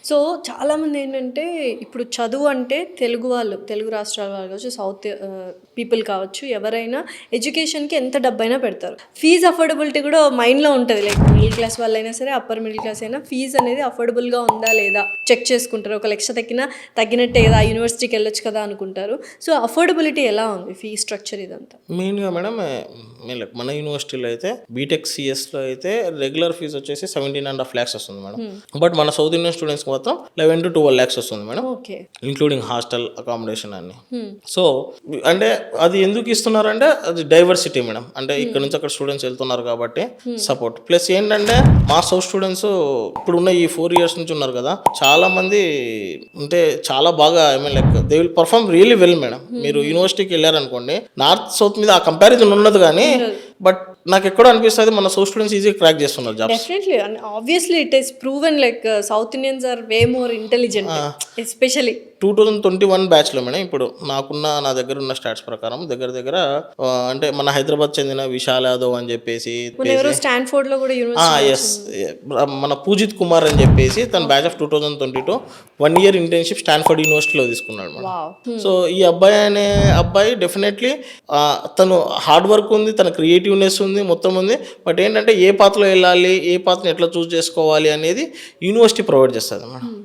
So చాలామంది ఏంటంటే ఇప్పుడు చదువు అంటే తెలుగు వాళ్ళు, తెలుగు రాష్ట్రాల వాళ్ళు కావచ్చు, సౌత్ పీపుల్ కావచ్చు, ఎవరైనా ఎడ్యుకేషన్కి ఎంత డబ్బైనా పెడతారు. ఫీజు అఫోర్డబిలిటీ కూడా మైండ్లో ఉంటుంది. లైక్ మిడిల్ క్లాస్ వాళ్ళైనా సరే, అప్పర్ మిడిల్ క్లాస్ అయినా ఫీజు అనేది అఫోర్డబుల్గా ఉందా లేదా చెక్ చేసుకుంటారు. ఒక లక్ష తగ్గినట్టే కదా, యూనివర్సిటీకి వెళ్ళొచ్చు కదా అనుకుంటారు. సో అఫోర్డబిలిటీ ఎలా ఉంది, ఫీ స్ట్రక్చర్ ఇదంతా? మెయిన్గా మేడం మన యూనివర్సిటీలో అయితే బీటెక్ సిఎస్లో అయితే రెగ్యులర్ ఫీజు వచ్చేసి 17.5 lakhs వస్తుంది మేడం. బట్ మన సౌత్ ఇండియన్ స్టూడెంట్స్ మొత్తం 11 to 12 lakhs వస్తుంది madam, okay, including hostel accommodation అన్ని. సో అంటే అది ఎందుకు ఇస్తున్నారంటే అది డైవర్సిటీ మేడం. అంటే ఇక్కడ నుంచి అక్కడ స్టూడెంట్స్ వెళ్తున్నారు కాబట్టి సపోర్ట్. ప్లస్ ఏంటంటే మా సౌత్ స్టూడెంట్స్ ఇప్పుడున్న ఈ 4 years నుంచి ఉన్నారు కదా, చాలా మంది అంటే చాలా బాగా like they will perform really well madam. మీరు యూనివర్సిటీకి వెళ్ళారనుకోండి, నార్త్ సౌత్ మీద ఆ కంపారిజన్ ఉన్నది కానీ, బట్ నాకు ఎక్కడో అనిపిస్తుంది మన సౌత్ స్టూడెంట్స్ ఈజీగా క్రాక్ చేస్తున్నారు jobs. Definitely, obviously it is proven. Like south Indians are way more intelligent, especially 2021 బ్యాచ్లో మేడం. ఇప్పుడు నా దగ్గర ఉన్న స్టాట్స్ ప్రకారం దగ్గర అంటే మన హైదరాబాద్ చెందిన విశాల్ యాదవ్ అని చెప్పేసి, స్టాన్ఫోర్డ్ లో కూడా యూనివర్సిటీ, ఎస్, మన పూజిత్ కుమార్ అని చెప్పేసి తన batch of 2022 1 year internship Stanford యూనివర్సిటీలో తీసుకున్నాడు మేడం. సో ఈ అబ్బాయి డెఫినెట్లీ తను హార్డ్ వర్క్ ఉంది, తన క్రియేటివ్నెస్ ఉంది, మొత్తం ఉంది. బట్ ఏంటంటే ఏ పాత్రలో వెళ్ళాలి, ఏ పాత్రను ఎట్లా చూస్ చేసుకోవాలి అనేది యూనివర్సిటీ ప్రొవైడ్ చేస్తుంది మేడం.